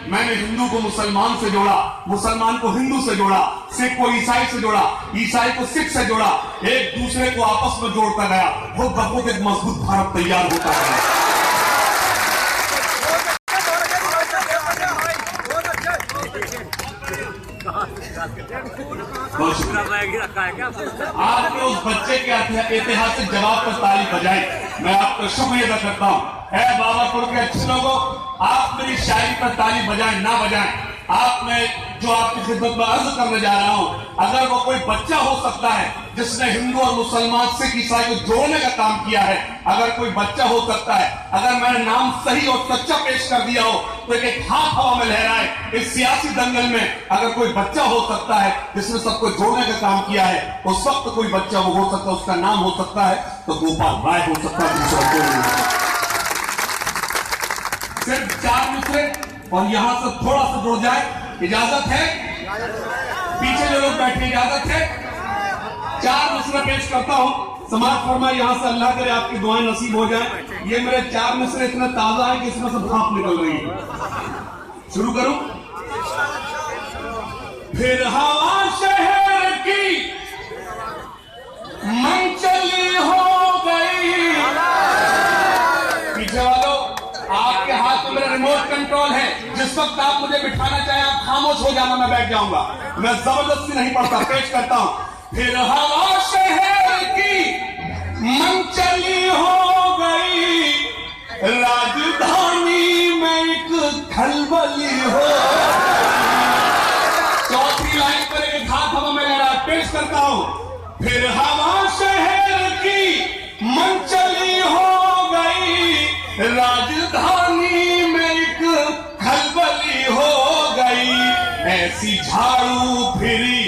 मैंने हिंदू को मुसलमान से जोड़ा, मुसलमान को हिंदू से जोड़ा, सिख को ईसाई से जोड़ा, ईसाई को सिख से जोड़ा, एक दूसरे को आपस में जोड़ता गया। खुद ब खुद एक मजबूत भारत तैयार होता गया। आपने उस बच्चे के ऐतिहासिक जवाब पर ताली बजाई, मैं आपका शुक्रिया अदा करता हूँ। है बाबापुर के अच्छे लोगों, आप मेरी शायरी पर ताली बजाएं ना बजाएं, आप मैं जो आपकी खिदमत में अर्ज करने जा रहा हूं, अगर वो कोई बच्चा हो सकता है जिसने हिंदू और मुसलमान सिख ईसाई को जोड़ने का काम किया है, अगर कोई बच्चा हो सकता है, अगर मैंने नाम सही और सच्चा पेश कर दिया हो तो एक हाथ हवा में लहराए। इस सियासी दंगल में अगर कोई बच्चा हो सकता है जिसने सबको जोड़ने का काम किया है, उस वक्त कोई बच्चा वो हो सकता है, उसका नाम हो सकता है तो गोपाल राय हो सकता है। सिर्फ 4 मिसरे और यहां से थोड़ा सा जुड़ जाए, इजाजत है? पीछे जो लोग बैठे, इजाजत है? 4 मिसरे पेश करता हूं, समाज फरमा यहां से, अल्लाह करे आपकी दुआएं नसीब हो जाए। ये मेरे 4 मिसरे इतना ताजा है कि इसमें से भाप निकल रही है। शुरू करूं? फिर हवा शहर की मंचली हो गई। पीछे वालों, आपके हाथ में मेरा रिमोट कंट्रोल है, जिस वक्त आप मुझे बिठाना चाहे आप खामोश हो जाना, मैं बैठ जाऊंगा। मैं जबरदस्ती नहीं पढ़ता, पेश करता हूं। फिर हवा शहर की मंचली हो गई, राजधानी में एक खलबली हो। चौथी लाइन पर एक हाथ हवा में लगा, पेश करता हूं। फिर हवा शहर की मंचली हो गई, राजधानी में एक खलबली हो गई। ऐसी झाड़ू फिरी,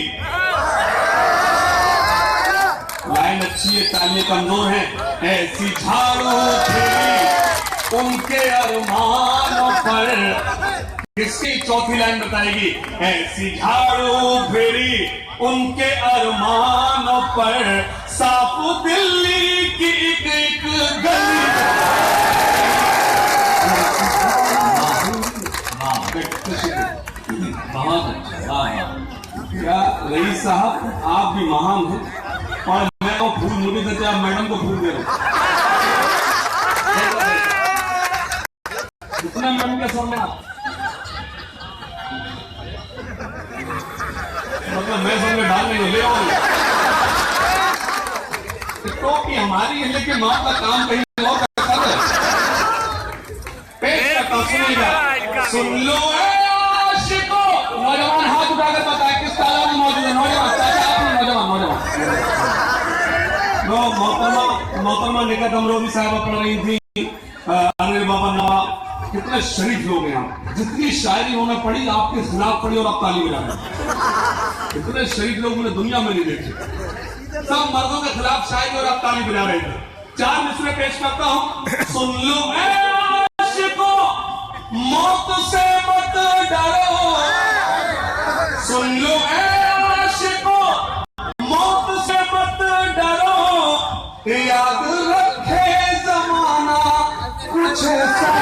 लाइन अच्छी है, तालियां कमजोर है। ऐसी झाड़ू फिरी उनके अरमानों पर, किसकी चौथी लाइन बताएगी? ऐसी झाड़ू फिरी उनके अरमानों पर, साफ दिल्ली की एक गली। बहुत अच्छा, क्या रईस साहब आप भी महान हैं, और मैं वो फूल मुझे देते, आप मैडम को फूल दे रहे। कितना मन के सम्मान, मतलब मैं समझ में डाल नहीं ले आऊंगा। टोपी हमारी है लेकिन मां का काम कहीं और करता है। पेश करता हूं, सुनिएगा, सुन लो आशिको। नौजवान हाथ उठाकर बताए किस तालाब में मौजूद है। नौजवान मोहतरमा निकट अमरोही साहब पढ़ रही थी, अनिल बाबा नवा, कितने शरीफ लोग हैं आप। जितनी शायरी उन्होंने पढ़ी आपके खिलाफ पढ़ी और आप ताली बजा रहे। इतने शरीफ लोग मैंने दुनिया में नहीं देखे, सब मर्दों के खिलाफ शायरी और आप ताली बजा रहे थे। 4 मिसरे पेश करता हूं, सुन लो आशिको, मौत से मत डरो। सुन लो आशिको, मौत से मत डरो, याद रखे जमाना कुछ ऐसा।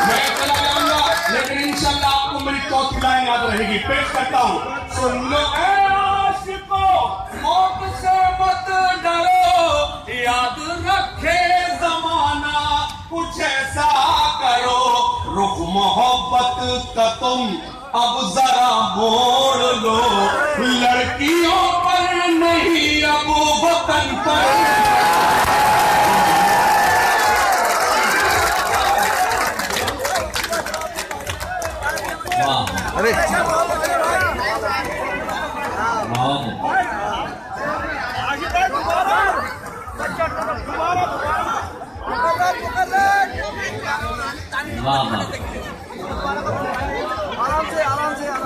मैं चला जाऊंगा लेकिन इंशाल्लाह आपको मेरी चौथी लाइन याद रहेगी, पेश करता हूं। सुन लो आशिको, मौत से मत डरो, याद रखे जमाना कुछ ऐसा करो। रुख मोहब्बत का तुम अब जरा मोड़ लो, लड़कियों पर नहीं अब वतन पर। अरे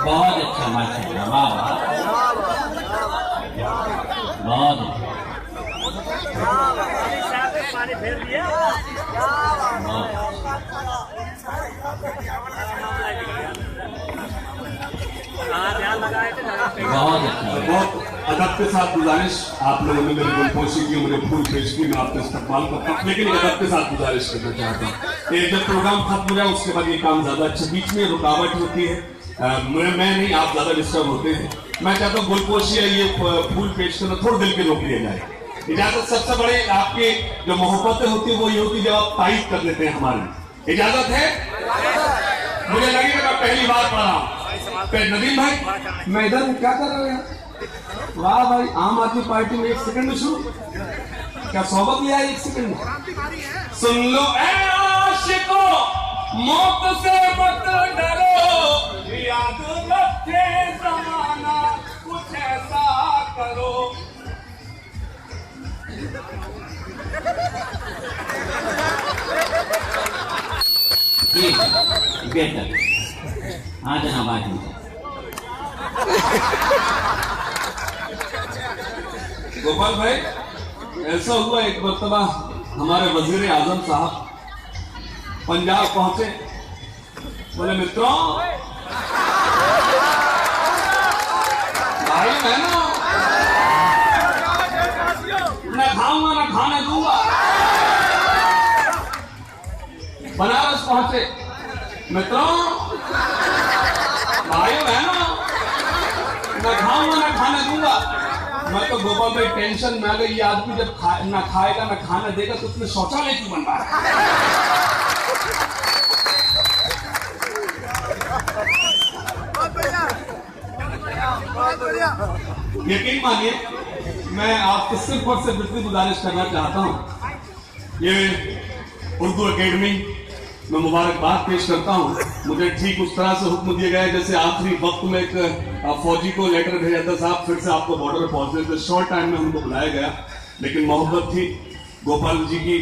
बहुत अच्छा, माशाअल्लाह, वाह बहुत पानी फेर दिया। बहुत अच्छा, बहुत अदब के साथ गुजारिश, आप लोगों ने मेरी गुलपोशी की, मुझे फूल पेश की, मैं आपका इस्तेमाल करता हूँ, लेकिन अदब के साथ गुजारिश करना चाहता हूँ। जब प्रोग्राम खत्म हो जाए उसके बाद ये काम ज्यादा अच्छा, बीच में रुकावट होती है, मैं नहीं, आप ज्यादा डिस्टर्ब होते हैं। मैं चाहता हूँ गुलपोशी है ये फूल पेश करना थोड़ा दिल के रोक लिया जाए। इजाजत, सबसे बड़े आपके जो मोहब्बतें होती है वो ये होती है जब आप तारीफ कर देते हैं हमारी। इजाजत है? मुझे लगेगा मैं पहली बार पढ़ रहा हूँ। नदीम भाई, मैं इधर क्या कर रहे हैं? वाह भाई, आम आदमी पार्टी में 1 सेकंड में शुरू, क्या सोबत लिया है 1 सेकंड में? सुन लो ऐ आशिको, मौत से मत डरो, याद रखे जमाना कुछ ऐसा करो। जी बेहतर। हाँ जनाब, आज गोपाल भाई, ऐसा हुआ एक मरतबा हमारे वजीर आजम साहब पंजाब पहुंचे, बोले मित्रों, भाई बहनों, न खाऊंगा न खाने दूंगा। बनारस पहुंचे, मित्रों, भाई बहनों, न खाऊंगा न खाने दूंगा। मैं तो गोपाल भाई टेंशन में आ गई, ये आदमी जब ना खाएगा ना खाना देगा तो उसने शौचालय क्यों बनवा रहा है? यकीन मानिए, मैं आपको सिर्फ और सिर्फ इतनी गुजारिश करना चाहता हूं, ये उर्दू एकेडमी में मुबारकबाद पेश करता हूं। मुझे ठीक उस तरह से हुक्म दिया गया जैसे आखिरी वक्त में एक फौजी को लेटर भेजा था, साहब फिर से आपको बॉर्डर पर पहुंचने थे। शॉर्ट टाइम में हमको बुलाया गया, लेकिन मोहब्बत थी गोपाल जी की,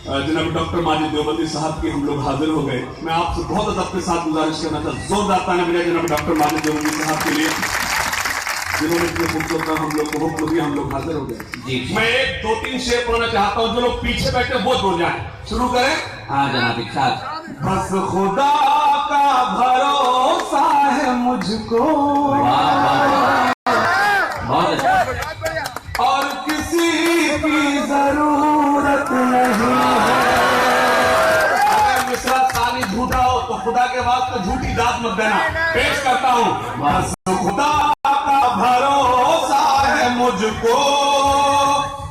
जनाब डॉक्टर माजिद देवबंदी साहब की, हम लोग हाजिर हो गए। मैं आपसे बहुत अदब के साथ गुजारिश करना था, जोरदार ताना बजाए जनाब डॉक्टर माजिद देवबंदी साहब के लिए, जिन्होंने इतने खूबसूरत हम लोग को हुक्म दिया, हम लोग हाजिर हो गए। मैं 1-2-3 शेर पढ़ना चाहता हूँ, जो लोग पीछे बैठे वो बोल जाए। शुरू करें? हाँ जनाब, इरशाद। बस खुदा का भरोसा है मुझको, बहुत अच्छा, और किसी की जरूरत नहीं है। अगर मिसरा सानी झूठा हो तो खुदा के वास्ते झूठी दाद मत देना। पेश करता हूँ, बस खुदा का भरोसा है मुझको,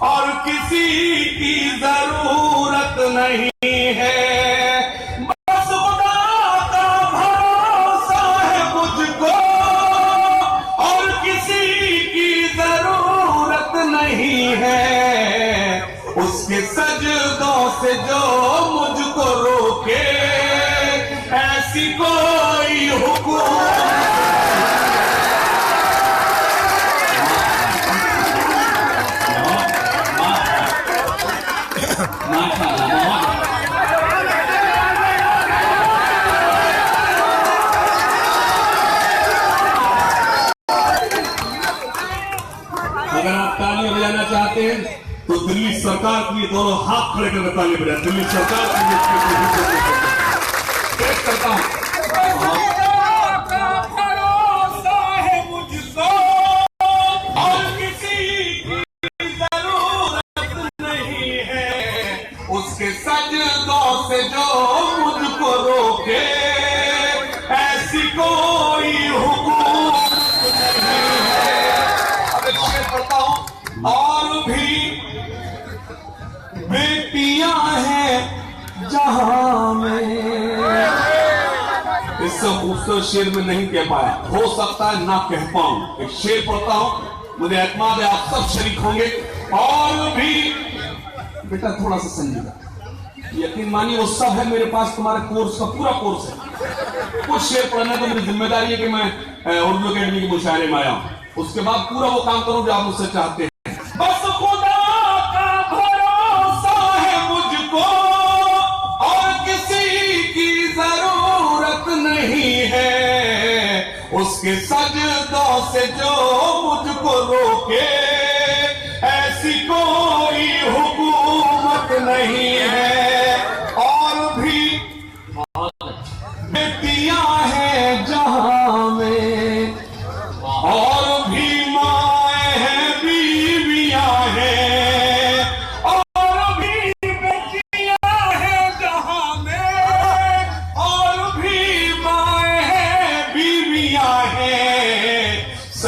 और किसी की जरूरत नहीं है। बस खुदा का भरोसा है मुझको, और किसी की जरूरत नहीं है। उसके सजदों से जो मुझको रोके, ऐसी कोई हुकूमत अगर आप तालियां बजाना चाहते हैं तो दिल्ली सरकार के लिए दोनों हाथ खड़े करके ताली बजाए। दिल्ली सरकार के लिए पेश करता हूं, भरोसा है मुझको, और किसी की जरूरत नहीं है। उसके सजदों से जो मुझको रोके, ऐसी कोई हुकूमत नहीं है। पढ़ता हूं, और भी बेटियां हैं जहां में। इससे खूबसूरत शेर में नहीं कह पाया, हो सकता है ना कह पाऊं। एक शेर पढ़ता हूं, मुझे एतमाद है आप सब शरीक होंगे। और भी बेटा थोड़ा सा संजीदा, यकीन मानिए वो सब है मेरे पास, तुम्हारे कोर्स का पूरा कोर्स है। कुछ शेर पढ़ने तो मेरी जिम्मेदारी है कि मैं उर्दू अकेडमी के मुशायरे में आया हूं, उसके बाद पूरा वो काम करूं जो आप मुझसे चाहते हैं। बस खुदा का भरोसा है मुझको, और किसी की जरूरत नहीं है। उसके सजदों से जो मुझको रोके, ऐसी कोई हुकूमत नहीं है। और भी बेटियां हैं जहां में, और भी माए हैं भी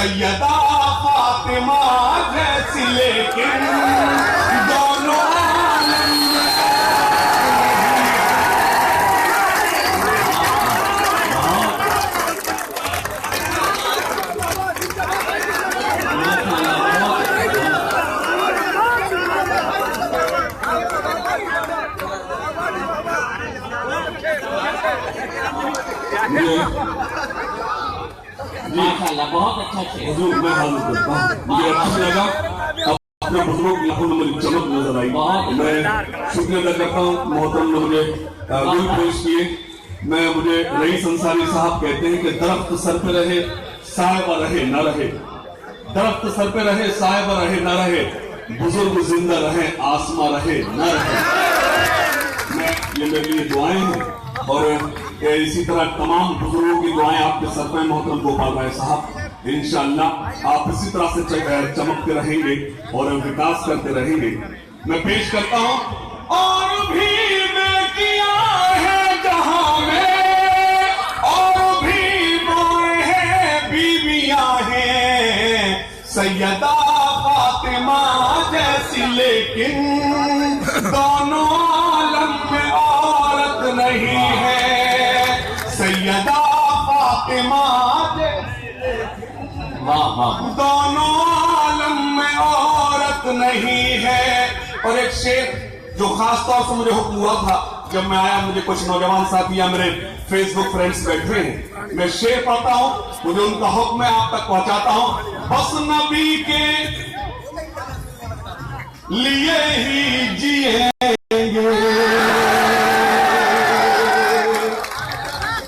सैयदा फातिमा जैसी, लेकिन दोनों आलम में माशाल्लाह बहुत अच्छा शेर। हुजूर मैं हाजिर करता हूं, मुझे अच्छा लगा अपने बुजुर्गों की आंखों में मुझे चमक नजर आई। मैं शुक्रिया अदा करता हूँ मोहतरम ने मुझे दिल पेश किए। मुझे रईस अंसारी साहब कहते हैं कि दरख्त सर पे रहे साहिबा रहे न रहे, दरख्त सर पे रहे साहिबा रहे न रहे, बुजुर्ग जिंदा रहे आसमा रहे न रहे। ये मेरे लिए दुआएं हैं और इसी तरह तमाम बुजुर्गों की दुआएं आपके सर पे मोहतरम गोपाल राय साहब। इंशाअल्लाह आप इसी तरह से चमकते रहेंगे और विकास करते रहेंगे। मैं पेश करता हूं और भी बेटियां हैं जहां में, और भी माए हैं बीवियां हैं सैयदा फातिमा जैसी, लेकिन दोनों आलम में औरत नहीं है सैयदा फातिमा जैसी, दोनों आलम में औरत नहीं है। और एक शेर जो खास तौर से मुझे हुक्म हुआ था जब मैं आया, मुझे कुछ नौजवान साथी या मेरे फेसबुक फ्रेंड्स बैठे हैं, मैं शेर पढ़ता हूं, मुझे उनका हुक्म मैं आप तक पहुंचाता हूं। बस नबी के लिए ही जिएंगे,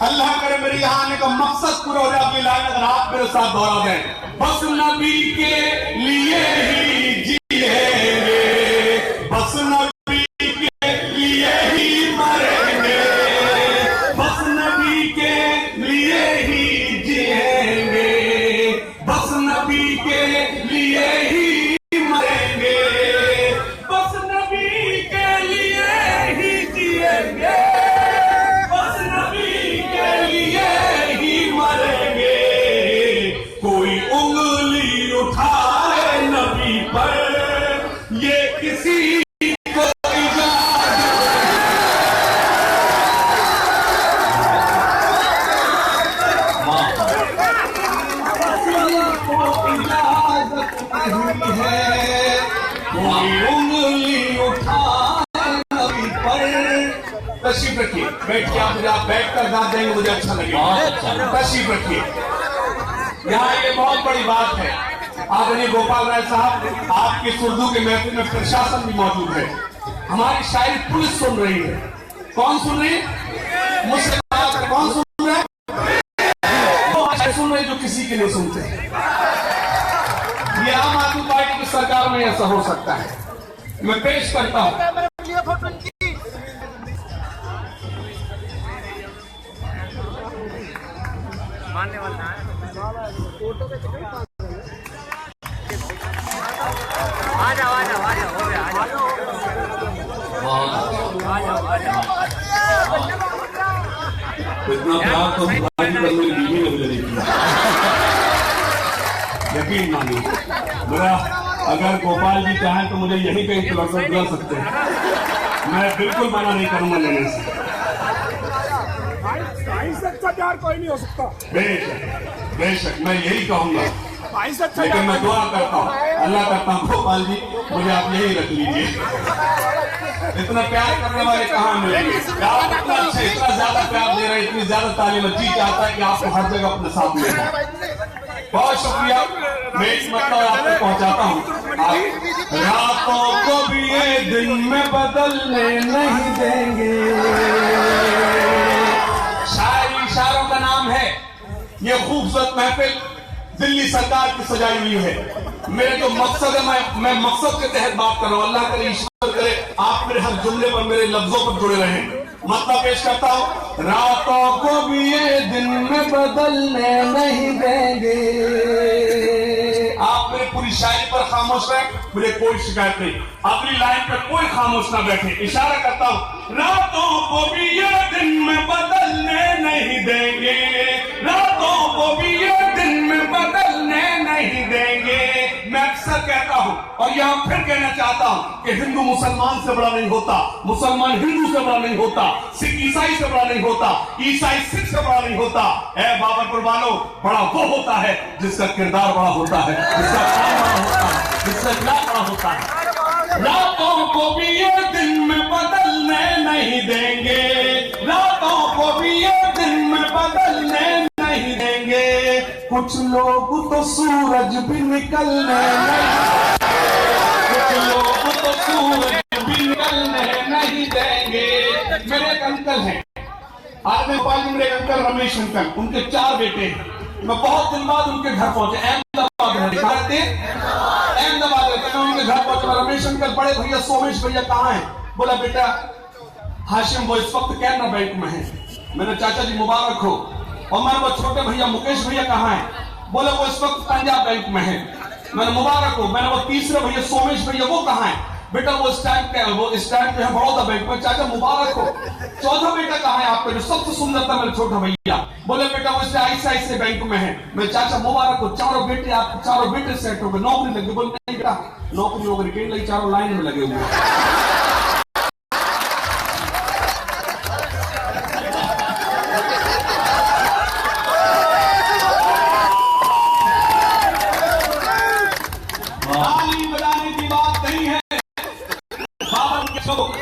अल्लाह करे मेरे यहाँ आने का मकसद पूरा हो जाए। अपनी लाइन अगर आप मेरे साथ दोहरा दें, बस नबी के लिए ही जिएंगे, बस नबी के लिए ही मरेंगे, बस नबी के लिए ही जिएंगे, बस नबी के लिए ही मरेंगे, बस नबी के लिए ही जिएंगे, बस नबी के लिए ही मरेंगे। कोई उंगली उठाए नबी पर ये किसी को इजाजत नहीं है, कोई उंगली उठाए नबी पर। तशरीफ रखिए, बैठिए आप बैठकर दाद देंगे मुझे अच्छा लगेगा। तशरीफ रखिए, यहाँ ये बहुत बड़ी बात है। आदरणीय गोपाल राय साहब, आपकी उर्दू के महफिल में प्रशासन भी मौजूद है, हमारी शायरी पुलिस सुन रही है। कौन सुन रही है? मुझसे बात कर, कौन सुन रहा है? वो सुन रहे जो किसी के लिए सुनते हैं। ये आम आदमी पार्टी की सरकार में ऐसा हो सकता है। मैं पेश करता हूं मानने वाला है फोटो के चक्कर आ जाओ हो गया आ जाओ इतना प्यार तो मेरी बीवी ने मुझे देखी। यकीन मानिए मेरा, अगर गोपाल जी चाहें तो मुझे यही पे इंट्रोडक्शन दिला सकते हैं, मैं बिल्कुल मना नहीं करूंगा लेने से। भाई से अच्छा प्यार कोई नहीं हो सकता। बेशक बेशक मैं यही कहूंगा, भाई से अच्छा लेकिन मैं दुआ करता हूँ, अल्लाह करता हूँ गोपाल जी मुझे आप यही रख लीजिए। इतना प्यार करने वाले कहाँ मिलेंगे? आप इतना अच्छे, इतना ज्यादा प्यार दे रहे हैं, इतनी ज्यादा तालीम, जी चाहता है कि आपको हर जगह अपने साथ लेना। बहुत शुक्रिया, मैं इस मतलब आप तक पहुंचाता हूँ। रातों को भी ये दिन में बदलने नहीं देंगे। शायरी इशारों का नाम है। ये खूबसूरत महफिल दिल्ली सरकार की सजाई हुई है। मेरे जो मकसद है, मैं मकसद के तहत बात कर रहा हूँ। अल्लाह करे, ईश्वर करे आप मेरे हर जुमले पर, मेरे लफ्जों पर जुड़े रहें। मतलब पेश करता हूँ, रातों को भी ये दिन में बदलने नहीं देंगे। आप मेरी पूरी शायरी पर खामोश रहें, मुझे कोई शिकायत नहीं। अपनी लाइन पर कोई खामोश ना बैठे। इशारा करता हूँ, रातों को भी ये दिन में बदलने नहीं देंगे, रातों को भी ये दिन में बदलने नहीं कहता हूं और यहां फिर कहना चाहता हूं कि हिंदू मुसलमान से बड़ा नहीं होता, मुसलमान हिंदू से बड़ा नहीं होता, सिख ईसाई से बड़ा नहीं होता, ईसाई सिख से बड़ा नहीं होता। ऐ बाबरपुर वालों, बड़ा वो होता है जिसका किरदार बड़ा होता है, जिसका काम बड़ा होता है, जिसका इखलास बड़ा होता है। रातों को भी ये दिन में बदलने नहीं देंगे, रातों को भी ये दिन में बदलने नहीं देंगे। कुछ लोग तो सूरज भी निकलने नहीं, कुछ लोग तो सूरज भी निकलने नहीं देंगे। मेरे एक अंकल हैं, आज में भोपाल में मेरे अंकल रमेश अंकल, उनके 4 बेटे हैं। मैं बहुत दिन बाद उनके घर पहुंचे, अहमदाबाद रहते, अहमदाबाद रहते, मैं उनके घर पहुंचे। रमेश अंकल, बड़े भैया सोमेश भैया कहाँ हैं? बोला बेटा हाशिम वो इस वक्त कैनरा बैंक में है। मैंने चाचा जी मुबारक हो। और मैं वो छोटे भैया मुकेश भैया कहाँ हैं? बोले वो इस वक्त पंजाब बैंक में है। मैंने मुबारक हो। मैंने वो तीसरे भैया सोमेश भैया वो कहाँ है? बेटा वो स्टैंड पे है बड़ौदा बैंक में। चाचा मुबारक हो। चौथा बेटा कहाँ है आपका जो सबसे सुंदर था? मेरे छोटा भैया। बोले बेटा वो ICICI बैंक में है। मैं चाचा मुबारक हो, चारों बेटे आप चारों बेटे सेट हो गए, नौकरी लगी। बोले नहीं बेटा नौकरी वोकरी कहीं लगी, चारों लाइन में लगे हुए।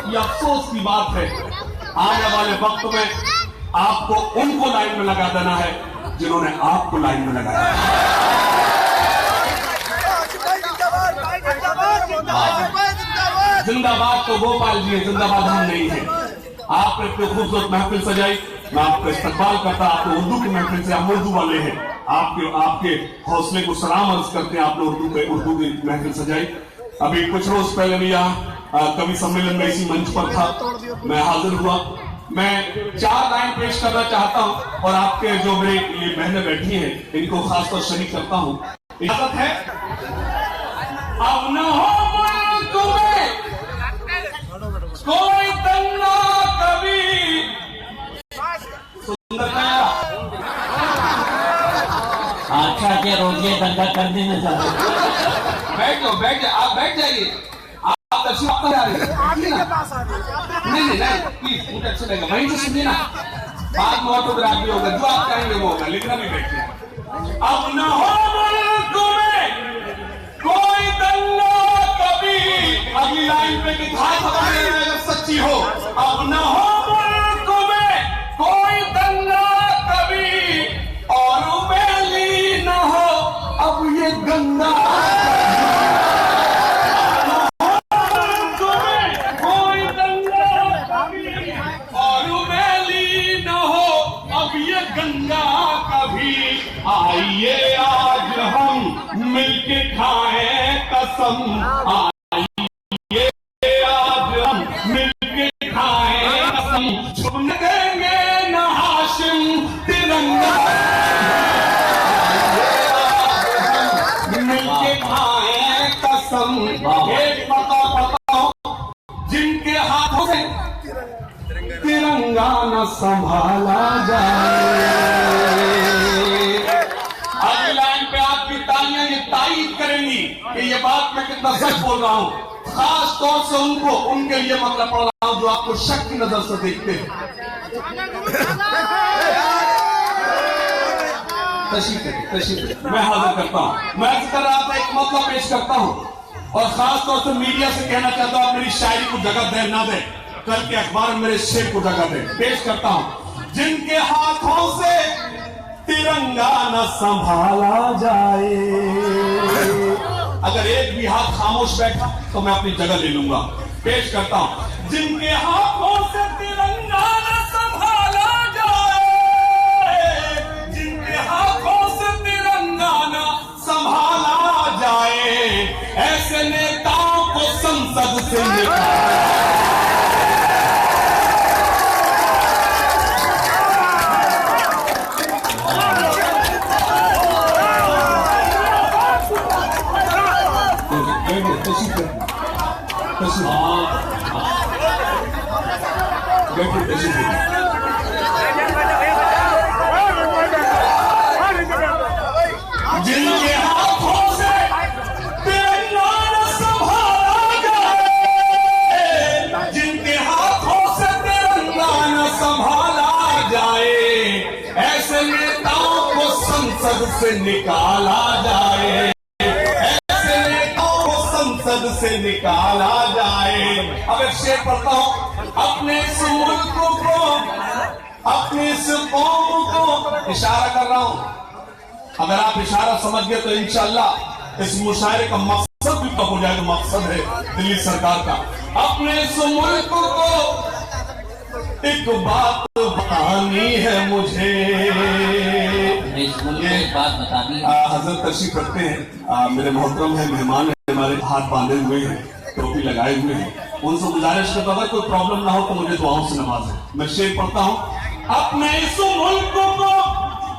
ये अफसोस की बात है, आने वाले वक्त में आपको उनको लाइन में लगा देना है जिन्होंने आपको लाइन में लगाया। जिंदाबाद तो गोपाल जी है, जिंदाबाद हम नहीं है। आपने इतनी खूबसूरत महफिल सजाई, मैं आपका इस्तकबाल करता। आप तो उर्दू की महफिल से, आप उर्दू वाले हैं, आपके हौसले को सलाम अर्ज करते हैं। आपने उर्दू की महफिल सजाई। अभी कुछ रोज पहले भी यहाँ कवि सम्मेलन में इसी मंच पर था, मैं हाजिर हुआ। मैं 4 लाइन पेश करना चाहता हूं और आपके जो मेरे ये बहनें बैठी हैं इनको खासतौर शरीक करता हूं। इजाजत है? अब न हो मुल्क में कोई दंगा कभी। सुंदर अच्छा क्या रोज ये दंगा करने में जाओ। बैठ जाओ, आप बैठ जाइए। आप दर्शन नहीं प्लीज, मुझे अच्छा लगेगा। वहीं से सुनिए ना, बाद में ऑटोग्राफ भी होगा, जो आप कहेंगे वो होगा, लेकिन अभी बैठिए। अब न हो मुल्क में कोई दंगा कभी। अगली लाइन पे की अगर सच्ची हो। अब न हो मुल्क में कोई दंगा कभी और बैली न हो अब ये गंगा। आइए आज हम मिलके खाएं कसम, आइए आज हम मिलके खाएं कसम, छूने देंगे न हाशिम तिरंगा। मिलके खाएं कसम, एक बताओ जिनके हाथों से तिरंगा न संभाला जाए। ये तारीफ करेंगी कि ये बात मैं कितना सच बोल रहा हूं। खास तौर से उनको, उनके लिए मतलब पढ़ रहा हूं जो आपको शक की नजर से देखते हैं। तशरीफ मैं हाजिर करता हूं। मैं कर रहा था एक मतलब पेश करता हूं और खास तौर से मीडिया से कहना चाहता हूं, आप मेरी शायरी को जगह दे ना दे, कल के अखबार में मेरे शेर को जगह दे। पेश करता हूं। जिनके हाथों से तिरंगा न संभाला जाए। अगर एक भी हाथ खामोश बैठा तो मैं अपनी जगह ले लूंगा। पेश करता हूं। जिनके हाथों से तिरंगा न संभाला जाए, जिनके हाथों से तिरंगा न संभाला जाए, ऐसे नेताओं को संसद से निकाला। जिनके हाथों से तिरंगा संसद से निकाला जाए, ऐसे नेताओं को संसद से निकाला जाए। अब एक शेर पढ़ता हूं, अपने इस मुल्क को, अपनी इस कौम को, इशारा कर रहा हूं, अगर आप इशारा समझ गए तो इंशाअल्लाह इस मुशायरे का मकसद भी हो जाए। तो मकसद है दिल्ली सरकार का, अपने इस मुल्क को एक बात बतानी है मुझे। इस मुल्क को एक बात बतानी है। हजरत तशरीफ रखते हैं, मेरे मोहतरम है, मेहमान है, हमारे हाथ बांधे हुए हैं, टोपी लगाए हुए हैं, उनसे गुजारिश करता था कोई प्रॉब्लम ना हो तो मुझे दुआओं से नवाजें। मैं शेर पढ़ता हूं, अपने इस मुल्क को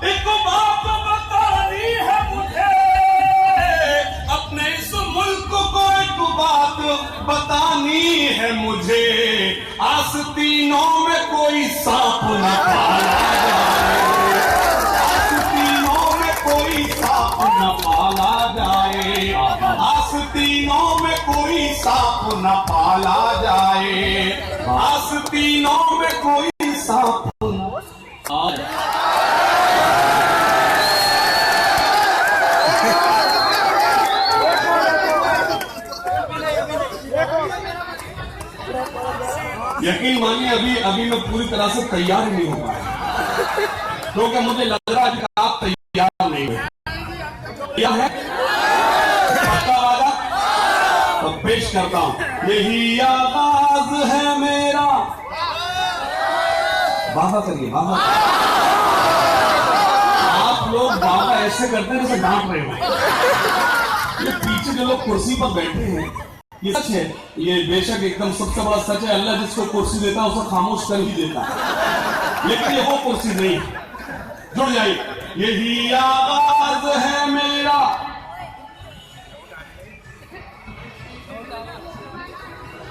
एक बात बतानी है मुझे, अपने इस मुल्क को एक बात बतानी है मुझे, आस्तीनों में कोई सांप न पाला जाए, आस्तीनों में कोई सांप न पाला जाए, आस्तीनों में कोई सांप न पाला जाए, आस्तीनों में कोई सांप न। यकीन मानिए अभी मैं पूरी तरह से तैयार नहीं हो पाया, क्योंकि मुझे लग रहा है कि आप तैयार नहीं हो। क्या है पक्का वादा? तो पेश करता हूं, यही आगाज है मेरा। बाबा करिए बाबा। आप लोग बाबा ऐसे करते हैं जैसे डांट रहे हो। ये पीछे जो लोग कुर्सी पर बैठे हैं, ये सच है, ये बेशक एकदम सबसे बड़ा सच है, अल्लाह जिसको कुर्सी देता है उसे खामोश कर ही देता है, लेकिन ये वो कुर्सी नहीं। जुड़ जाइए, यही आवाज है मेरा,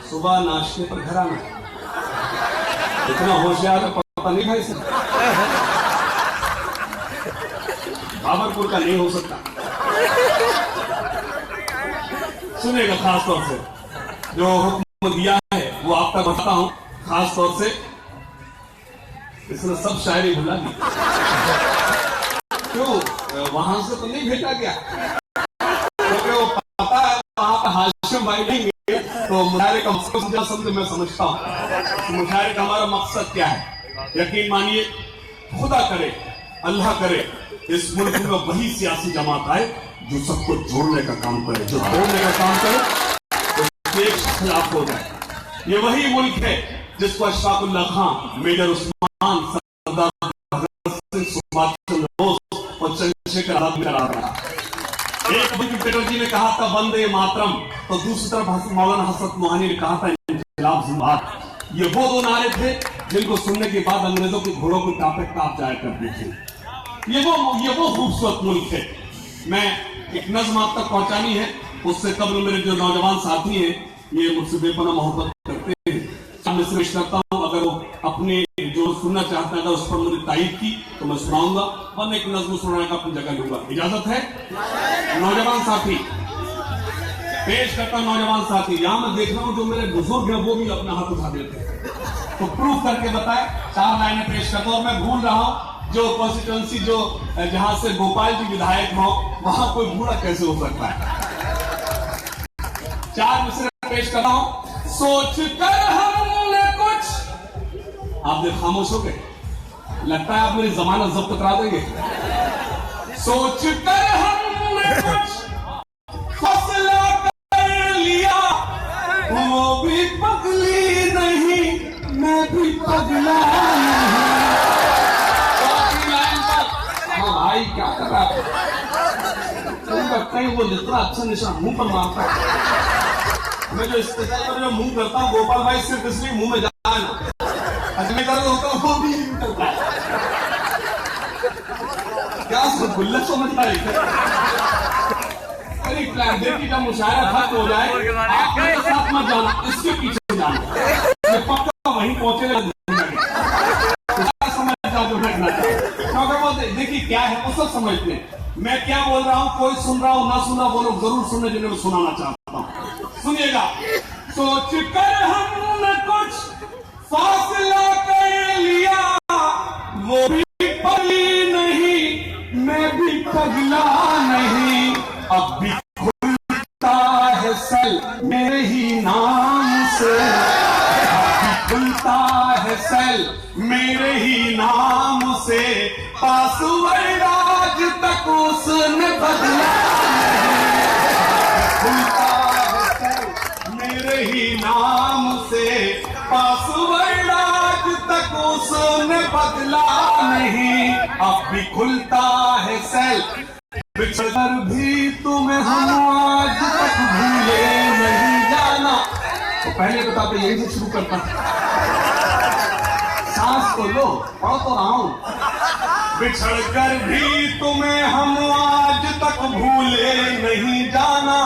सुबह नाश्ते पर घर आना। इतना होशियार पता नहीं भाई से बाबरपुर का नहीं हो सकता। सुनेगा खास तौर से जो हुक्म दिया है वो आप तक बताता हूं, खास तौर से इसने सब शायरी भुला दी। क्यों? वहां से तो नहीं भेजा गया, क्योंकि वो पता है वहां पर हाशिम भाई नहीं गए, तो मुशायरे का मकसद समझ मैं समझता हूं। मुशायरे का हमारा मकसद क्या है? यकीन मानिए, खुदा करे, अल्लाह करे, इस मुल्क में वही सियासी जमात आए जो सबको जोड़ने का काम करे, जो तोड़ने का काम करे तो एक खिलाफ हो जाए। ये वही मुल्क है जिसको अशफाकुल्लाह खान, मेजर उस्मान, सरदार भगत सिंह, सुभाष चंद्र बोस और चंद्रशेखर आजाद में करा रहा। एक विकेटर जी ने कहा था वंदे मातरम, तो दूसरी तरफ मौलाना हसरत मोहानी ने कहा था इनकलाब जिंदाबाद। ये वो दो नारे थे जिनको सुनने के बाद अंग्रेजों के घोड़ों के टापे कांप जाया करते थे। ये वो खूबसूरत मुल्क है। मैं एक नज़्म आप तक पहुंचानी है, उससे कबल मेरे जो नौजवान साथी हैं ये मुझसे बेपना मोहब्बत करते हैं, मैं से विश करता हूं, अगर वो अपने जो सुनना चाहते हैं अगर उस पर मेरी तारीफ की तो मैं सुनाऊंगा, वरना एक नज़्म सुनाने का अपनी जगह लूंगा। इजाजत है? नौजवान साथी पेश करता हूं, नौजवान साथी। यहां मैं देख रहा हूं जो मेरे बुजुर्ग हैं वो भी अपना हाथ उठा देते हैं, तो प्रूफ करके बताए। 4 लाइनें पेश करता हूं। और मैं भूल रहा हूं जो कॉन्स्टिट्यूंसी जो जहां से गोपाल जी विधायक हो वहां कोई बूढ़ा कैसे हो सकता है। 4 मिसरे पेश कर रहा हूं। सोच कर हमने कुछ, आप देख खामोश हो गए, लगता है आप मेरी जमानत जब्त करा देंगे। सोच कर हमने कुछ फैसला कर लिया, वो भी पगली नहीं मैं भी पगला नहीं। भाई क्या कर रहा है? कहीं वो जितना अच्छा निशान मुंह पर मारता है, मैं जो स्टेशन पर जो मुंह करता हूँ गोपाल भाई सिर्फ इसलिए मुंह में जाना अजमेर दर्द होता है वो भी नहीं करता है। क्या गुल्ला समझ पाए? अरे देखिए जब मुशायरा खत्म हो जाए आप मेरे साथ मत जाना, इसके पीछे जाना, पक्का वहीं पहुंचे समझ जाओ जो देखना चाहिए, क्योंकि वो देखिए क्या है वो सब समझते हैं। मैं क्या बोल रहा हूं, कोई सुन रहा हो ना सुना वो लोग जरूर सुनने जिन्हें मैं सुनाना चाहता हूं। सुनिएगा। सोच कर हमने कुछ फासला कर लिया, वो भी पगली नहीं मैं भी पगला नहीं, अब भी खुलता है सेल मेरे ही नाम से, अब भी खुलता है सेल मेरे ही नाम से, पासवर्ड आज तक उसने बदला नहीं, खुलता है सेल मेरे ही नाम से, पासवर्ड आज तक उसने बदला नहीं, अब भी खुलता है सेल, बिछड़ भी तुम्हें हम आज तक भूले नहीं जाना। तो पहले बताते यही से शुरू करता, सांस तो लो, पढ़ तो रहा हूं। बिछड़ कर भी तुम्हें हम आज तक भूले नहीं जाना,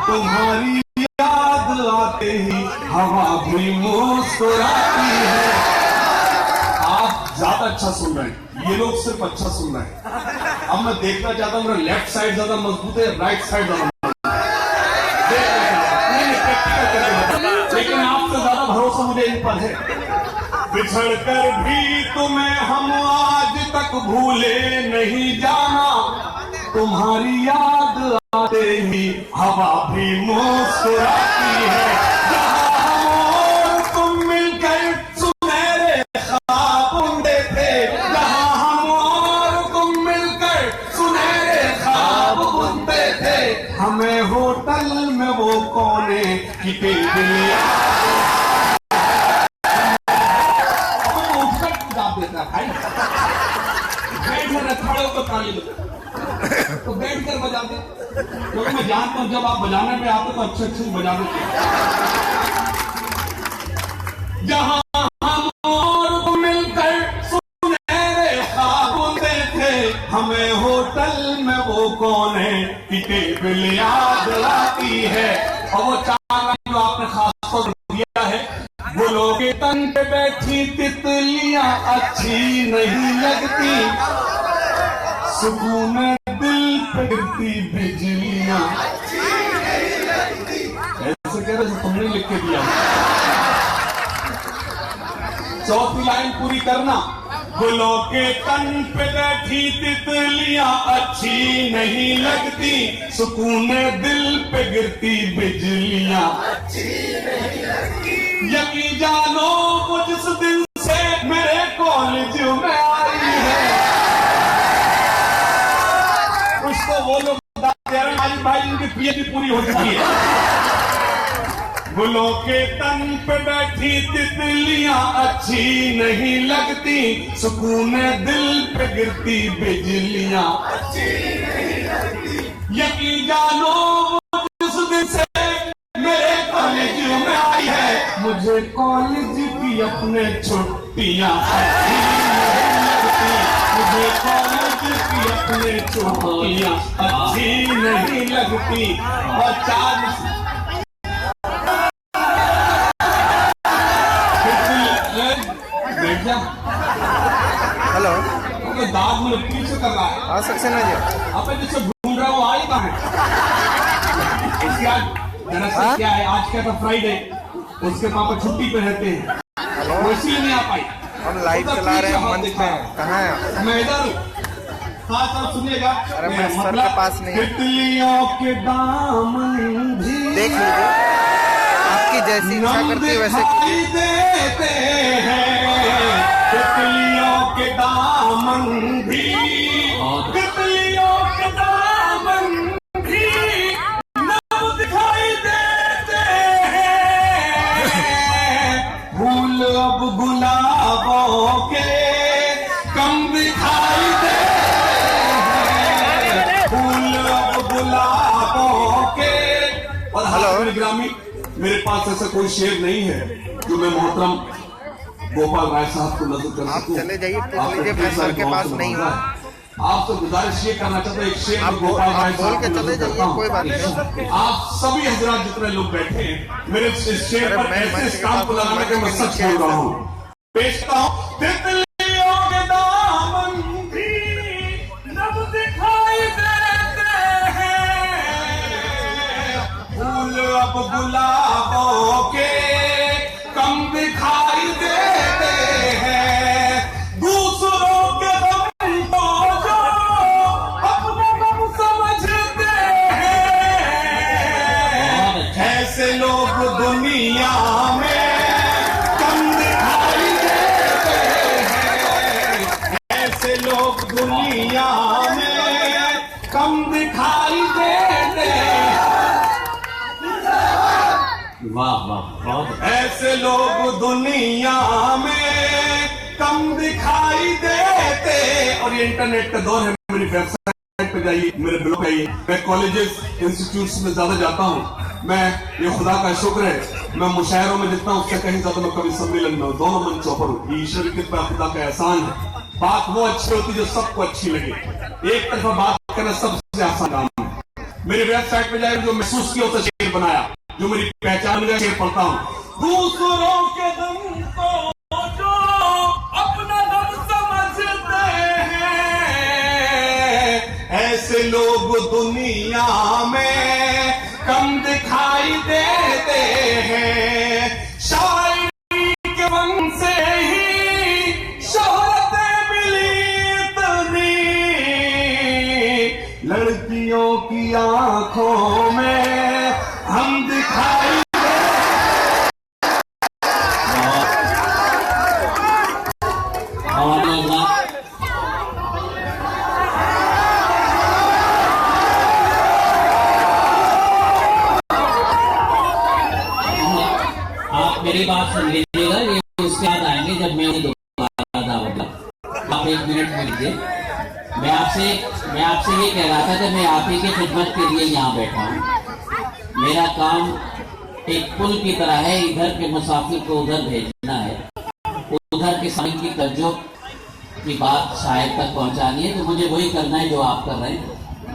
तुम्हारी याद आते ही हवा भी मुस्कुराती है। आप ज्यादा अच्छा सुन रहे हैं, ये लोग सिर्फ अच्छा सुन रहे हैं। अब मैं देखना चाहता हूं मेरा लेफ्ट साइड ज्यादा मजबूत है, राइट साइड ज्यादा मजबूत है, लेकिन आपसे ज्यादा भरोसा मुझे इन पर है। बिछड़ कर भी तुम्हें हम आज तक भूले नहीं जाना, तुम्हारी याद आते ही हवा भी मुस्कुराती है। जहां हम और तुम मिलकर सुनहरे ख्वाब बुनते थे, जहां हम और तुम मिलकर सुनहरे ख्वाब बुनते थे, हमें होटल में वो कोने की टेबल देता भाई, बैठ कर खड़े होकर ताली बजा, तो बैठ कर बजा दे, क्योंकि मैं जानता हूं जब आप बजाने पे आते तो अच्छे अच्छे बजा देते। जहां हम और मिलकर सुनहरे ख्वाब बुनते थे, हमें होटल में वो कोने की टेबल याद आती है। और वो चार जो आपने खास तौर दिया है, गुलों के तन पे बैठी तितलियां अच्छी नहीं लगती, सुकून दिल पे गिरती बिजलियां अच्छी नहीं लगती। ऐसे कह रहे तुमने लिख के दिया। चौथी लाइन पूरी करना, गुलों के तन पे बैठी तितलियां अच्छी नहीं लगती, सुकून दिल पे गिरती बिजलियां अच्छी नहीं लगती। यकीन जानो वो जिस दिन से मेरे कॉलेज में आई है, कुछ तो वो लोग भाई इनकी पीएचडी पूरी हो चुकी है। गुलों के तन पे बैठी तितलियां अच्छी नहीं लगती, सुकून दिल पे गिरती बिजलियां अच्छी नहीं लगती। यकीन जानो वो जिस दिन से मेरे कॉलेज में आई है, मुझे कॉलेज की अपने छुट्टियां अच्छी नहीं लगती, मुझे कॉलेज की अपने छुट्टियां अच्छी नहीं लगती। और चार हेलो, दाग मुझे पीछे कर रहा है। हाँ सक्सेना जी, अब जिससे ढूंढ रहा हूँ आई कहाँ है? इसके आज दरअसल क्या है, आज क्या था फ्राइडे, उसके पापा छुट्टी पे रहते हैं, वो इसलिए नहीं आ पाई। हम लाइव चला रहे हैं मंच में, कहाँ है? मैं इधर साथ सुनिएगा। अरे मैं सर के पास नहीं, तितलियों के दामन भी देख लीजिए, आपकी जैसी इच्छा करती है वैसे देते हैं, तितलियों के दामन भी, तितलियों के दामन भी नव दिखाई देते हैं, फूल अब गुलाबों के कम दिखाई देते हैं, फूल अब गुलाबों के। और हेलो ग्रामीण, मेरे पास ऐसा कोई शेर नहीं है जो मैं मोहतरम गोपाल राय साहब को नजर कर सकूं। आप चले जाइए, पूछ लीजिए, मैं सर के पास नहीं हूँ। आपसे गुजारिश ये करना चाहता हूँ, एक शेर आप गोपाल राय बोल के चले जाइए, कोई बात नहीं। आप सभी हजरात जितने लोग बैठे हैं, मेरे इस शेर पर ऐसे इस काम को लगाने के मैं सच बोल रहा हूँ। पेश करता हूँ, तितलियों के दामन भी नव दिखाई देते हैं, फूल अब गुलाबों के कम दिखाई देते हैं, दूसरों के गम को जो लोग दुनिया में कम दिखाई देते, वाह वाह बहुत। ऐसे लोग दुनिया में कम दिखाई देते। और ये इंटरनेट का दौर है, मेरी वेबसाइट पे जाइए, मेरे ब्लॉग पे आइए। मैं कॉलेजेस इंस्टीट्यूट्स में ज्यादा जाता हूँ। मैं, ये खुदा का शुक्र है, मैं मुशायरों में जितना हूँ उससे कहीं ज्यादा मैं कभी सम्मेलन में हूँ, दोनों मंचों पर हूँ। ईश्वर की कृपा, खुदा का एहसान है। बात वो अच्छी होती जो सबको अच्छी लगे। एक तरफा बात करना सबसे आसान काम है। मेरी वेबसाइट पे जाए, जो महसूस किया होता शेर बनाया, जो मेरी पहचान में शेर पढ़ता हूँ। दूसरों के दम को जो अपना दम समझते हैं, ऐसे लोग दुनिया में कम दिखाई देते हैं। शायरी के मन से ही शोहरतें मिली इतनी, लड़कियों की आंखों में हम दिखाई आप मेरी बात सुन लीजिएगा, ये उसके बाद आएंगे जब मैं उन्हें दोबारा दावत दूं। आप एक मिनट में लीजिए। मैं आपसे ये कह रहा था कि मैं आप ही की खिदमत के लिए यहाँ बैठा हूँ। मेरा काम एक पुल की तरह है, इधर के मुसाफिर को उधर भेजना है, उधर के सामने की तवज्जो की बात शायद तक पहुँचानी है, तो मुझे वही करना है जो आप कर रहे हैं।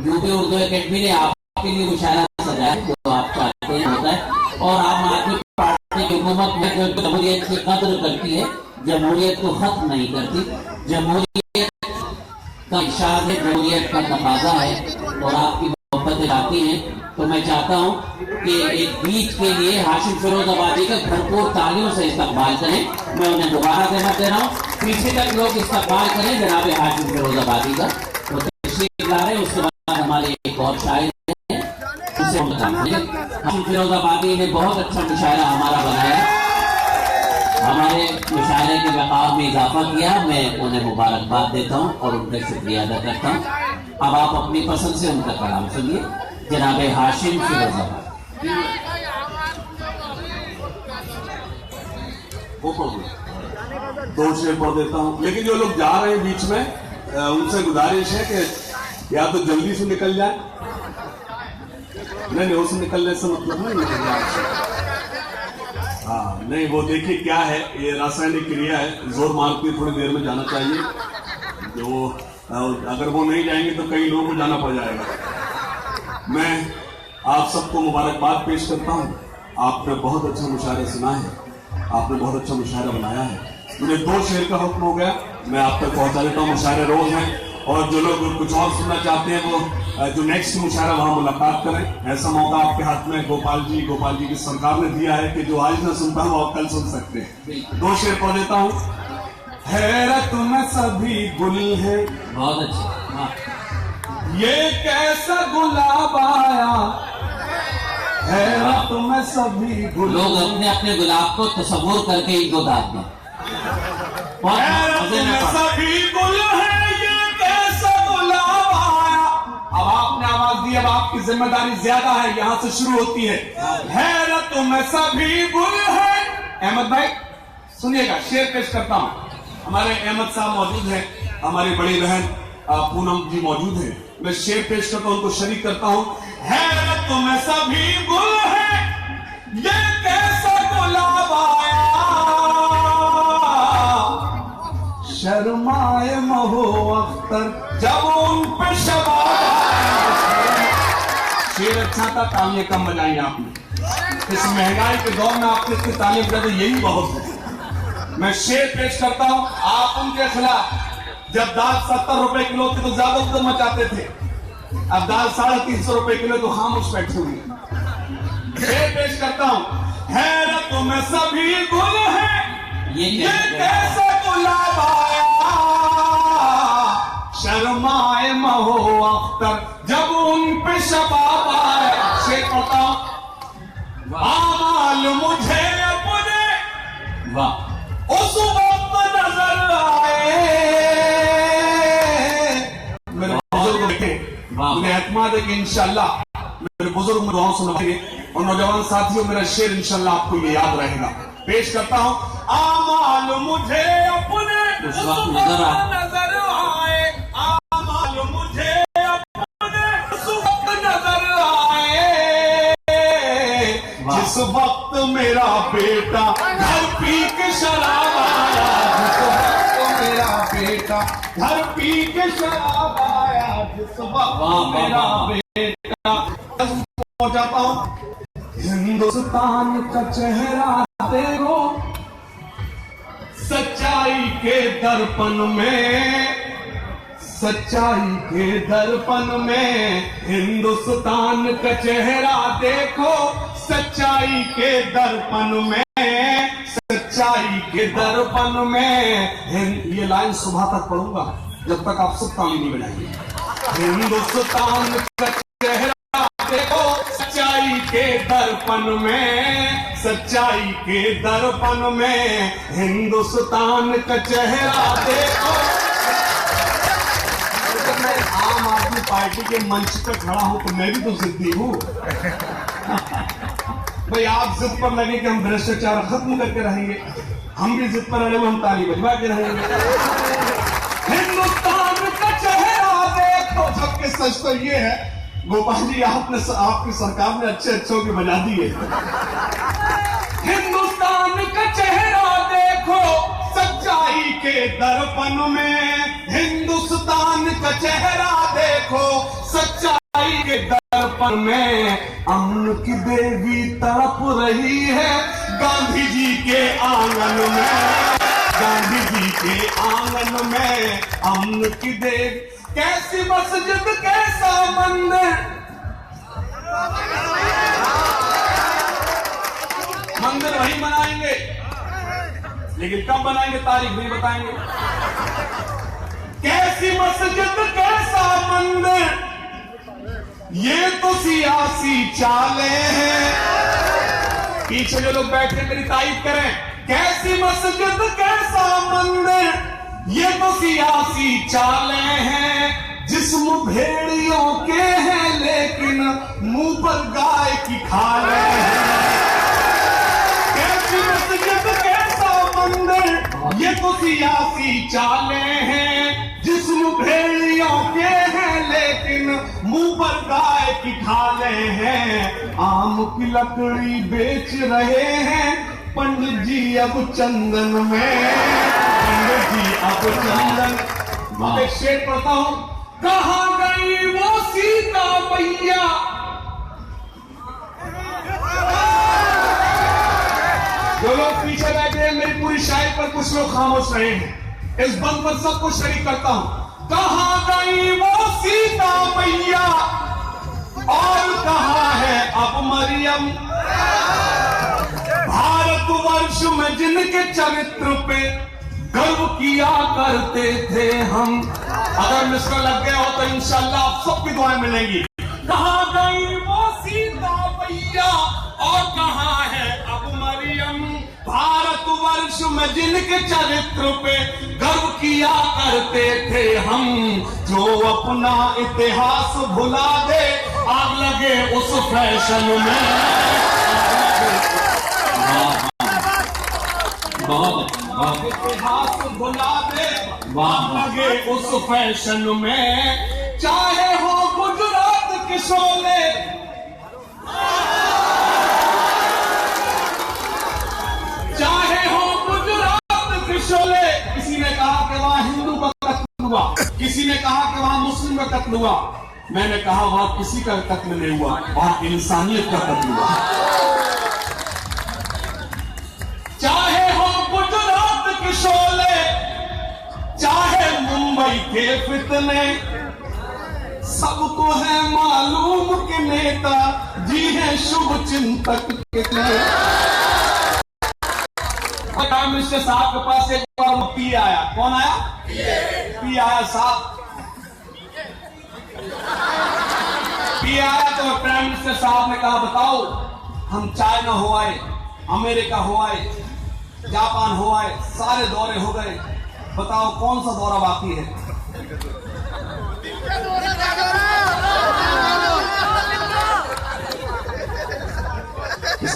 यूपी उर्दू एकेडमी ने आपके लिए मुशायरा सजाया जो आप चाहते हैं होता है। और आम आदमी पार्टी की हुकूमत में जो जमहूरियत की कदर करती है, जमहूरियत को खत्म नहीं करती, जमहूरियत का इशारा है, जमहूरियत का तकाजा है, और आपकी मोहब्बतें आती हैं। तो मैं चाहता हूँ कि एक बीच के लिए हाशिम फिरोजाबादी का भरपूर तालियों से इस्तकबाल करें। मैं उन्हें दोबारा देना दे रहा हूँ, पीछे तक लोग इस्तकबाल करें जनाब हाशिम फिरोजाबादी का। तो तशरीफ ला रहे हैं, उसके बाद हमारे एक और शायर हैं, उसे हम बताएंगे। हाशिम फिरोजाबादी ने बहुत अच्छा मुशायरा हमारा बनाया, हमारे मुशायरे के वक़ार में इजाफा किया। मैं उन्हें मुबारकबाद देता हूँ और उनका शुक्रिया अदा करता हूँ। अब आप अपनी पसंद से उनका कलाम सुनिए, जनाब हाशिम फिरोजाबादी। दो शेर पढ़ देता हूँ, लेकिन जो लोग जा रहे हैं बीच में उनसे गुजारिश है कि या तो जल्दी से निकल जाए। नहीं, उससे निकलने से मतलब नहीं निकल जाए। हाँ नहीं, वो देखिए क्या है, ये रासायनिक क्रिया है, जोर मार के थोड़ी देर में जाना चाहिए। जो अगर वो नहीं जाएंगे तो कई लोगों को जाना पड़ जाएगा। मैं आप सबको मुबारकबाद पेश करता हूँ। आपने बहुत अच्छा मुशायरा सुना है, आपने बहुत अच्छा मुशायरा बनाया है। मुझे दो शेर का हुक्म हो गया, मैं आप तक पहुंचा देता हूँ। मुशायरे रोज हैं, और जो लोग कुछ और सुनना चाहते हैं वो जो नेक्स्ट मुशायरा वहां मुलाकात करें। ऐसा मौका आपके हाथ में गोपाल जी की सरकार ने दिया है कि जो आज ना सुनता हूँ आप कल सुन सकते हैं। दो शेर पढ़ देता हूँ। हैरत में सभी गुल है, बहुत अच्छा, ये कैसा गुलाब आया, हैरत में सभी गुल। लोग अपने अपने गुलाब को तस्वुर करके इनको दाद दें। हैरत में सभी गुल है, ये कैसा गुलाब आया। अब आपने आवाज दी, अब आपकी जिम्मेदारी ज्यादा है, यहां से शुरू होती है। हैरत में सभी गुल है। अहमद भाई सुनिएगा, शेर पेश करता हूं। हमारे अहमद साहब मौजूद हैं, हमारी बड़ी बहन पूनम जी मौजूद हैं। मैं शेर पेश करता हूं, उनको शरीक करता हूं। हैरत में सभी गुल है, ये कैसा गुलाब आया, शर्माए महो अख्तर जब उन पे शबाब आया। शेर अच्छा था, तालियां कम बजाई आपने। इस महंगाई के दौर में आपने इसकी तालियां बजाई, यही बहुत है। मैं शेर पेश करता हूं। आप उनके खिलाफ, जब दाल 70 रुपए किलो थी तो ज्यादा उद्यम मचाते थे, अब दाल 350 रुपए किलो तो खामोश बैठे हुए। शेर पेश करता हूं। हैरत में सभी गुल है, ये कैसा गुलाब आया, शर्माए महो अख्तर जब उन पे शबाब आया। शेर पढ़ता हूं। आमाल मुझे अपने वाह, उस वक्त नजर आए, वाह। मुझे एतमाद है कि इंशाल्लाह मेरे बुजुर्ग में दुआओं सुनाएंगे और नौजवान साथियों मेरा शेर इंशाल्लाह आपको ये याद रहेगा। पेश करता हूं। आमाल मुझे अपने उस वक्त नजर आए, आमाल मुझे अपने उस वक्त नजर आए, जिस वक्त मेरा बेटा घर पी के शराब आया, जिस वक्त मेरा बेटा घर पी के शराब आया, जिस वक्त मेरा बेटा। पहुंचाता हूं। हिंदुस्तान का चेहरा देखो सच्चाई के दर्पण में, सच्चाई के दर्पण में। हिंदुस्तान का चेहरा देखो सच्चाई के दर्पण में, सच्चाई के दर्पण में। ये लाइन सुबह तक पढ़ूंगा जब तक आप सब ताली नहीं बजाएंगे। हिंदुस्तान का चेहरा देखो सच्चाई के दर्पण में, सच्चाई के दर्पण में। हिंदुस्तान का चेहरा देखो। जब मैं आम आदमी पार्टी के मंच पर खड़ा हूं तो मैं भी तो जिद्दी हूं। भाई आप जिद पर लगे कि हम भ्रष्टाचार खत्म करके रहेंगे, हम भी जिद पर अड़े हुए, हम ताली बजवा के रहेंगे। हिंदुस्तान का चेहरा देखो। जबकि सच तो ये है गोपाल जी आपने आपकी सरकार ने अच्छे अच्छों की बजा दिए। हिंदुस्तान का चेहरा देखो सच्चाई के दर्पण में, हिंदुस्तान का चेहरा देखो सच्चाई के दर्पण में। अमन की देवी तड़प रही है गांधी जी के आंगन में, गांधी जी के आंगन में। अमन की देवी कैसी मस्जिद कैसा मंदिर, मंदिर वही बनाएंगे लेकिन कब बनाएंगे तारीख नहीं बताएंगे। कैसी मस्जिद कैसा मंदिर, ये तो सियासी चालें हैं। पीछे जो लोग बैठे मेरी तारीफ करें। कैसी मस्जिद कैसा मंदिर, ये तो सियासी चालें हैं। जिस्म भेड़ियों के हैं लेकिन मुंह पर गाय की खालें हैं। कैसी मस्जिद कैसा मंदिर, ये तो सियासी चालें हैं। जिस्म भेड़ियों के हैं लेकिन मुंह पर गाय की खालें हैं। आम की लकड़ी बेच रहे हैं पंडित जी अब चंदन में, पंडित जी अब चंदन। अब एक शेर पढ़ता हूं। कहां गई वो सीता मैया, जो लोग पीछे बैठे हैं मेरी पूरी शायरी पर कुछ लोग खामोश रहे हैं, इस बंद पर सबको शरीक करता हूं। कहां गई वो सीता मैया और कहां है अब मरियम, भारतवर्ष में जिनके चरित्र पे गर्व किया करते थे हम। अगर मिसरा लग गया हो तो इंशाल्लाह आप सबकी दुआएं मिलेंगी। कहां गई वो सीता मैया और कहां है अब मरियम, भारतवर्ष में जिनके चरित्र पे गर्व किया करते थे हम। जो अपना इतिहास भुला दे आग लगे उस फैशन में। इतिहास भुला दे लगे उस फैशन में। चाहे हो गुजरात के शोले, चाहे हो गुजरात के शोले। किसी ने कहा कि वहां हिंदू का कत्ल हुआ, किसी ने कहा कि वहां मुस्लिम का कत्ल हुआ। मैंने कहा वहां किसी का कत्ल नहीं हुआ, वहां इंसानियत का कत्ल हुआ। चाहे हो गुजरात के शोले, चाहे मुंबई के फितने, सबको है मालूम कि नेता जी हैं शुभ चिंतक कितने। प्राइम मिनिस्टर साहब के पास एक बार पी आया। कौन आया? पी आया साहब। पी आया तो प्राइम मिनिस्टर साहब ने कहा बताओ हम चाइना हो आए, अमेरिका हो आए, जापान हो आए, सारे दौरे हो गए, बताओ कौन सा दौरा बाकी है?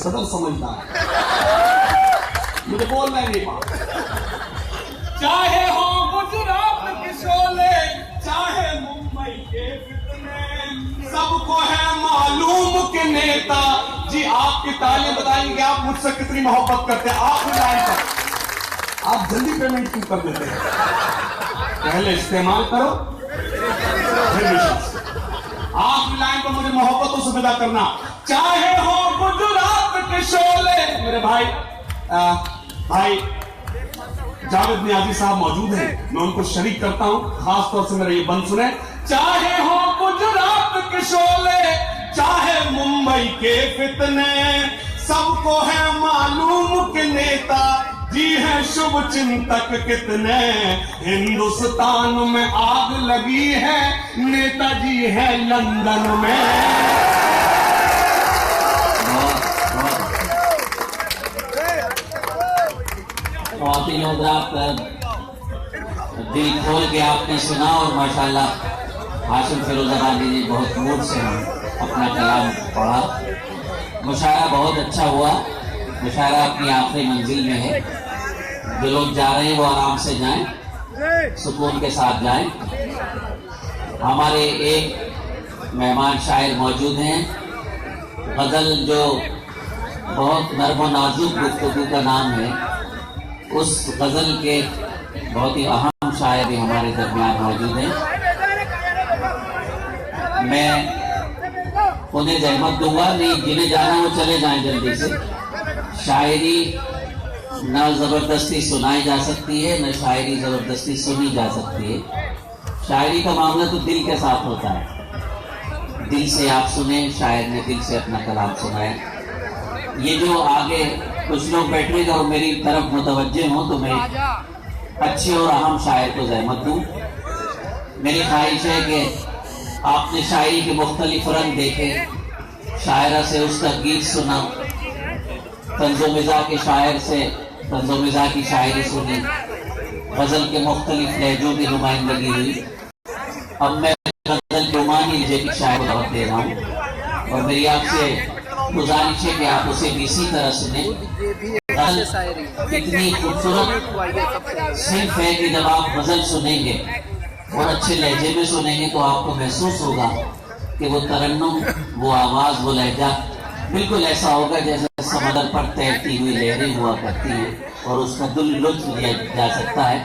सदर समझता है, मुझे बोलना ही नहीं पाता। चाहे हो गुजरात के शोले, चाहे मुंबई के फितने, सबको है मालूम कि नेता जी आपकी तालियां बताएंगे आप मुझसे कितनी मोहब्बत करते हैं। आप लाइन पर आप जल्दी पेमेंट क्यों कर देते हैं? पहले इस्तेमाल करो फिर विश्वास। आखिरी लाइन पर मुझे मोहब्बतों से विदा करना। चाहे हो गुजरात के शोले, मेरे भाई जावेद नियाजी साहब मौजूद हैं, मैं उनको शरीक करता हूं, खास तौर से मेरा ये बंद सुने। चाहे हो गुजरात के शोले, चाहे मुंबई के फितने, सबको है मालूम कि नेता जी है शुभ चिंतक कितने। हिंदुस्तान में आग लगी है, नेताजी है लंदन में। बहुत ही लोग दिल खोल के आपने सुना और माशाल्लाह हाशिम फिरोजाबादी जी बहुत मूड से अपना कलाम पढ़ा। मुशायरा बहुत अच्छा हुआ। मुशायरा अपनी आखिरी मंजिल में है। जो लोग जा रहे हैं वो आराम से जाएं, सुकून के साथ जाएं। हमारे एक मेहमान शायर मौजूद हैं। गजल जो बहुत नर्म और नाजुक गुफ्तगू का नाम है, उस गजल के बहुत ही अहम शायर भी हमारे दरमियान मौजूद हैं। मैं उन्हें जहमत दूंगा, नहीं जिन्हें जाना वो चले जाएं जल्दी से। शायरी न जबरदस्ती सुनाई जा सकती है, न शायरी जबरदस्ती सुनी जा सकती है। शायरी का मामला तो दिल के साथ होता है। दिल से आप सुने, शायर ने दिल से अपना कलाम सुनाया। ये जो आगे कुछ लोग बैठेगा और मेरी तरफ मुतवज्जे हों तो मैं अच्छे और अहम शायर को जहमत दूं। मेरी ख्वाहिश है कि आपने शायरी के मुख्तलिफ रंग देखे, शायरा से उसका गीत सुना, तंज़ो मिज़ा के शायर से तंज़ो मिज़ा की शायरी सुनी, गजल के मुख्तलिफ लहजों की नुमाइंदगी हुई। अब मैं गजल रोमानी लहजे की शायरी दावत दे रहा हूँ और मेरी आपसे गुजारिश है कि आप उसे भी इसी तरह सुने। गजल इतनी खूबसूरत सिर्फ है कि जब आप गजल सुनेंगे और अच्छे लहजे में सुनेंगे तो आपको महसूस होगा कि वो तरन्नुम, वो आवाज़, वो लहजा बिल्कुल ऐसा होगा जैसे समंदर पर तैरती हुई लहरें हुआ करती हैं और उसका लुत्फ लिया जा सकता है।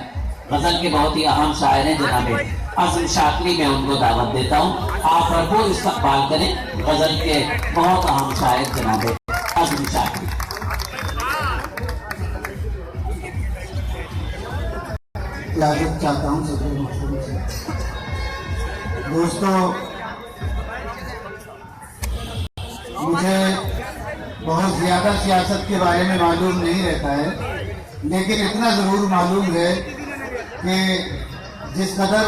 गजल के बहुत ही अहम शायर हैं जनाब आज़म शाकरी, मैं उनको दावत देता हूँ। आप भरपूर इस्तकबाल करें गजल के बहुत अहम शायर जनाब आज़म शाकरी। इजाजत चाहता हूँ सभी से। दोस्तों, मुझे बहुत ज़्यादा सियासत के बारे में मालूम नहीं रहता है, लेकिन इतना ज़रूर मालूम है कि जिस कदर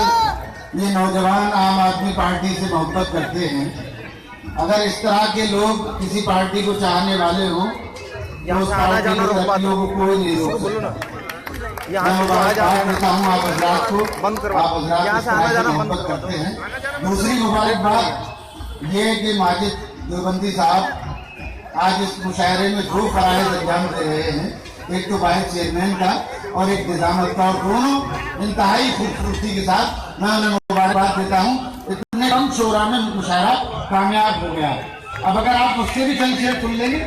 ये नौजवान आम आदमी पार्टी से मोहब्बत करते हैं, अगर इस तरह के लोग किसी पार्टी को चाहने वाले हों तो उस पार्टी को कोई नहीं रोक सकता। मैं मुबारकबाद देता हूँ आप हजरात को, आप हजरात मोहब्बत करते हैं। दूसरी मुबारकबाद ये कि माजिद देवबंदी साहब आज इस मुशायरे में दो फराइज अंजाम दे रहे हैं, एक तो वाहिद चेयरमैन का और एक निजामत का, और दोनों इंतहाई खूबसूरती के साथ मैं उन्हें मुबारकबाद देता हूँ। इतने कम शोरा में मुशायरा कामयाब हो गया। अब अगर आप उससे भी चंद शेर सुन लेंगे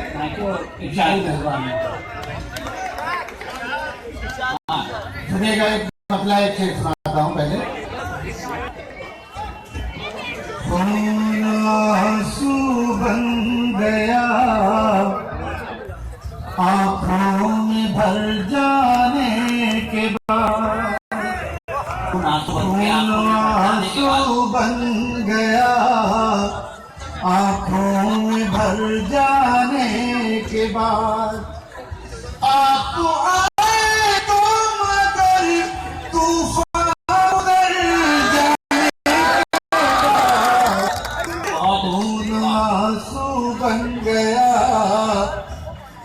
सुनिएगा। एक मतलब एक शेर सुनाता हूँ पहले। आंसू बन गया आँखों में भर जाने के बाद, आंसू बन गया आँखों में भर जाने के बाद। आपको आए तो मगर तूफान उधर जाने के बाद, आंसू बन गया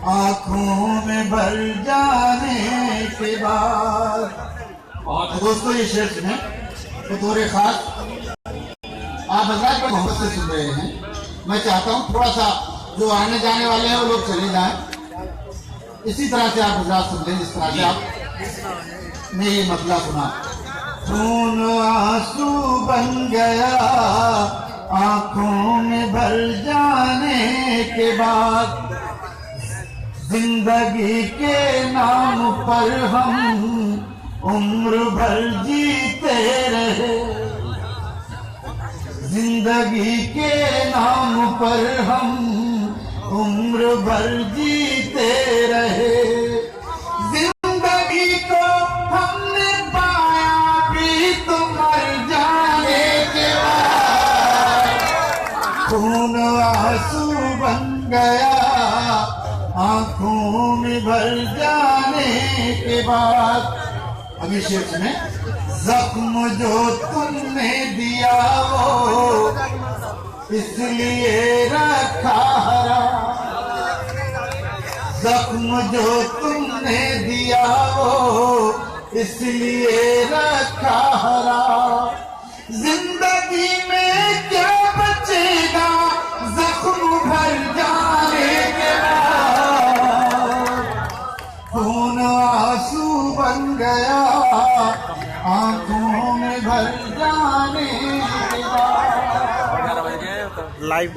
आँखों में भर जाने के बाद। और दोस्तों ये शेर सुने तो थोड़े खास आप हजरात को मोहब्बत से सुन रहे हैं। मैं चाहता हूँ थोड़ा सा जो आने जाने वाले हैं वो लोग चले जाएं। इसी तरह से आप गुजरात सुन लें, जिस तरह से आपने ये मतलब सुना। खून आंसू बन गया आंखों में भर जाने के बाद, जिंदगी के नाम पर हम उम्र भर जीते रहे, जिंदगी के नाम पर हम उम्र भर जीते रहे। जिंदगी को हमने पाया भी तो मर जाने के बाद, खून आंसू बन गया आंखों में भर जाने के बाद। अभी शेर सुने। जख्म जो तुमने दिया वो इसलिए रखा हरा, जख्म जो तुमने दिया वो इसलिए रखा हरा। जिंदगी में क्या बचेगा जख्म भर जाने के बाद, खून आंसू बन गया आंखों में भर जाने के बाद। लाइव